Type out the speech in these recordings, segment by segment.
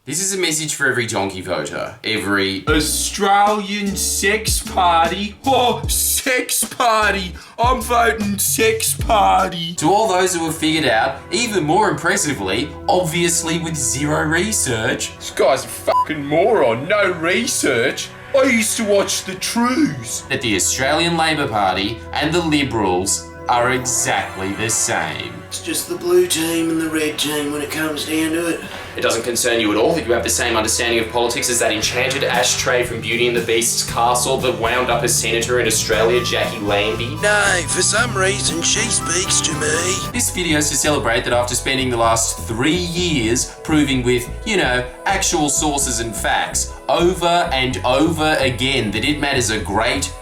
This is a message for every donkey voter, every Australian sex party. Oh, sex party. I'm voting sex party. To all those who have figured out, even more impressively, obviously with zero research. This guy's a fucking moron. No research. I used to watch the Trues. That the Australian Labor Party and the Liberals are exactly the same. It's just the blue team and the red team when it comes down to it. It doesn't concern you at all that you have the same understanding of politics as that enchanted ashtray from Beauty and the Beast's castle that wound up a senator in Australia, Jackie Lambie. No, for some reason she speaks to me. This video is to celebrate that after spending the last 3 years proving with, actual sources and facts, over and over again that it matters a great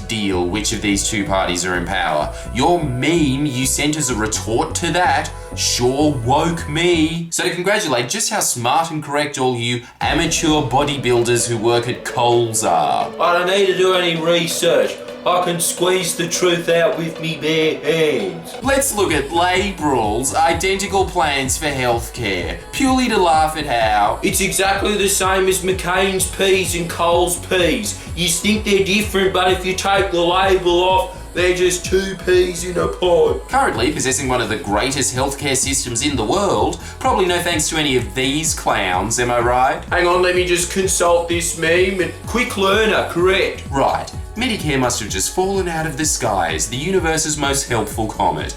deal which of these two parties are in power. Your meme you sent as a retort to that sure woke me. So to congratulate just how smart and correct all you amateur bodybuilders who work at Coles are. I don't need to do any research. I can squeeze the truth out with me bare hands. Let's look at Liberals' identical plans for healthcare, purely to laugh at how It's exactly the same as McCain's peas and Cole's peas. You think they're different, but if you take the label off, they're just two peas in a pod. currently possessing one of the greatest healthcare systems in the world, probably no thanks to any of these clowns, am I right? Hang on, let me just consult this meme. Quick learner, correct. Right. Medicare must have just fallen out of the sky as the universe's most helpful comet.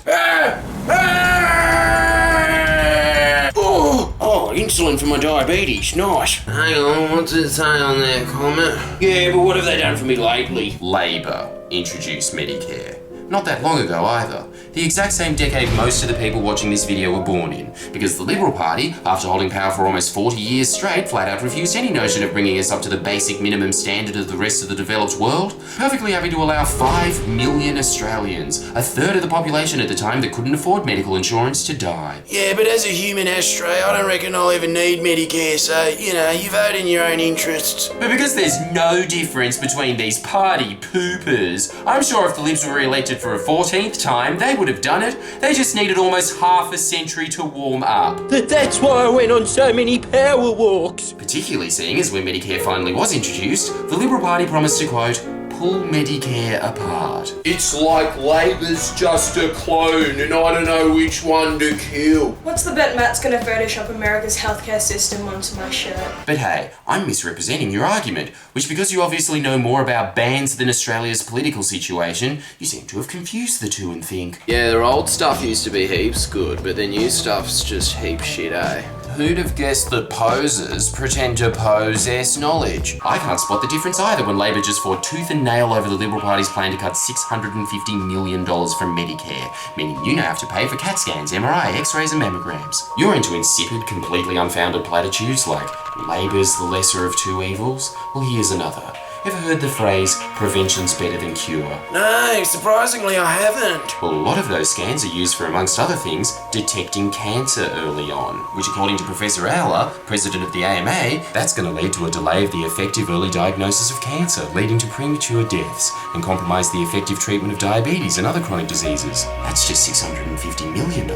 Oh, insulin for my diabetes. Nice. Hang on, what's it say on that comment? Yeah, but what have they done for me lately? Labor introduced Medicare. Not that long ago either. The exact same decade most of the people watching this video were born in, because the Liberal Party, after holding power for almost 40 years straight, flat out refused any notion of bringing us up to the basic minimum standard of the rest of the developed world, perfectly happy to allow 5 million Australians, a third of the population at the time that couldn't afford medical insurance, to die. Yeah, but as a human ashtray, I don't reckon I'll ever need Medicare, so, you vote in your own interests. But because there's no difference between these party poopers, I'm sure if the Libs were re-elected for a 14th time, they would have done it. They just needed almost half a century to warm up. That's why I went on so many power walks. Particularly seeing as when Medicare finally was introduced, the Liberal Party promised to, quote, pull Medicare apart. It's like Labor's just a clone and I don't know which one to kill. What's the bet Matt's gonna Photoshop America's healthcare system onto my shirt? But hey, I'm misrepresenting your argument, which because you obviously know more about bans than Australia's political situation, you seem to have confused the two and think, Yeah, their old stuff used to be heaps good, but their new stuff's just heap shit, eh? who'd have guessed that posers pretend to possess knowledge? I can't spot the difference either when Labor just fought tooth and nail over the Liberal Party's plan to cut $650 million from Medicare, meaning you now have to pay for CAT scans, MRI, X-rays and mammograms. You're into insipid, completely unfounded platitudes like Labor's the lesser of two evils? Well, here's another. Ever heard the phrase, prevention's better than cure? No, surprisingly I haven't. Well, a lot of those scans are used for, amongst other things, detecting cancer early on, which according to Professor Auler, president of the AMA, that's going to lead to a delay of the effective early diagnosis of cancer, leading to premature deaths, and compromise the effective treatment of diabetes and other chronic diseases. That's just $650 million.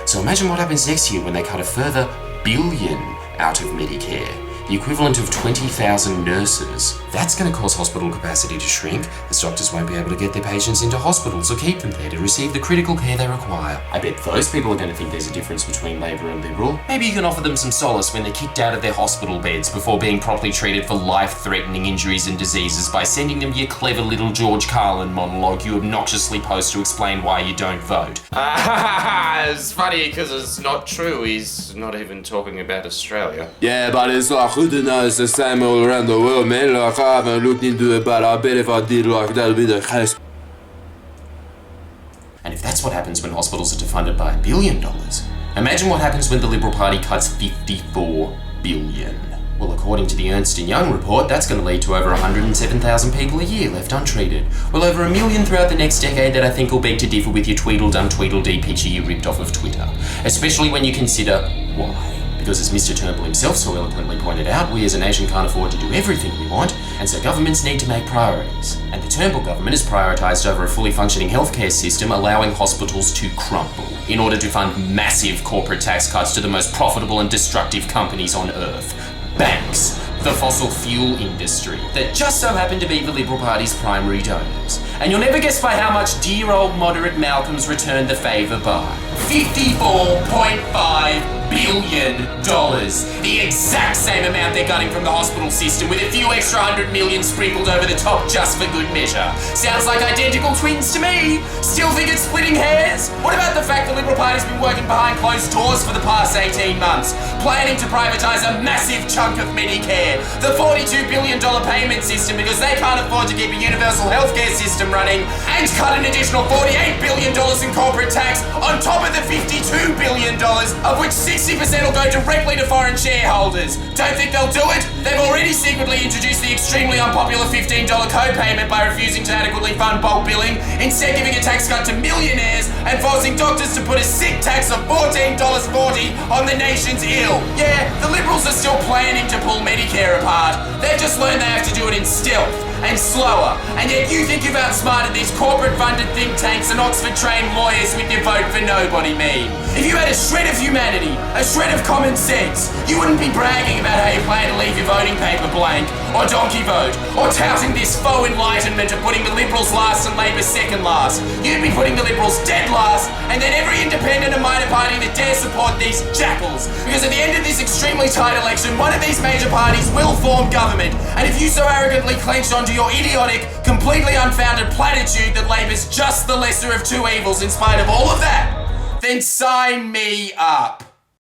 So imagine what happens next year when they cut a further $1 billion out of Medicare. The equivalent of 20,000 nurses. That's going to cause hospital capacity to shrink, as doctors won't be able to get their patients into hospitals or keep them there to receive the critical care they require. I bet those people are going to think there's a difference between Labor and Liberal. Maybe you can offer them some solace when they're kicked out of their hospital beds before being properly treated for life-threatening injuries and diseases by sending them your clever little George Carlin monologue you obnoxiously post to explain why you don't vote. It's funny because it's not true. He's not even talking about Australia. Yeah, but it's like good to know it's the same all around the world, man. Like, I haven't looked into it, but I bet if I did, like, that'd be the case. And if that's what happens when hospitals are defunded by $1 billion, imagine what happens when the Liberal Party cuts $54 billion. Well, according to the Ernst & Young report, that's going to lead to over 107,000 people a year left untreated. Well, over 1 million throughout the next decade that I think will beg to differ with your Tweedledum Tweedledee picture you ripped off of Twitter. Especially when you consider why. Because as Mr. Turnbull himself so eloquently pointed out, we as a nation can't afford to do everything we want, and so governments need to make priorities. And the Turnbull government has prioritised over a fully functioning healthcare system, allowing hospitals to crumble in order to fund massive corporate tax cuts to the most profitable and destructive companies on Earth. Banks, the fossil fuel industry, that just so happen to be the Liberal Party's primary donors. And you'll never guess by how much dear old moderate Malcolm's returned the favour by. $54.5 billion. The exact same amount they're gutting from the hospital system, with a few extra 100 million sprinkled over the top just for good measure. Sounds like identical twins to me. Still think it's splitting hairs? What about the fact the Liberal Party's been working behind closed doors for the past 18 months, planning to privatise a massive chunk of Medicare, the $42 billion payment system because they can't afford to keep a universal healthcare system running, and cut an additional $48 billion in corporate tax on top of the $52 billion, of which 60% will go directly to foreign shareholders. Don't think they'll do it? They've already secretly introduced the extremely unpopular $15 co-payment by refusing to adequately fund bulk billing, instead giving a tax cut to millionaires and forcing doctors to put a sick tax of $14.40 on the nation's ill. Yeah, the Liberals are still planning to pull Medicare apart. They've just learned they have to do it in stealth and slower, and yet you think you've outsmarted these corporate-funded think tanks and Oxford-trained lawyers with your vote for nobody meme. If you had a shred of humanity, a shred of common sense, you wouldn't be bragging about how you plan to leave your voting paper blank, or donkey vote, or touting this faux enlightenment of putting the Liberals last and Labor second last. You'd be putting the Liberals dead last, and then every independent and minor party that dare support these jackals. Because at the end of this extremely tight election, one of these major parties will form government, and if you so arrogantly clenched onto your idiotic, completely unfounded platitude that Labor's just the lesser of two evils in spite of all of that, then sign me up.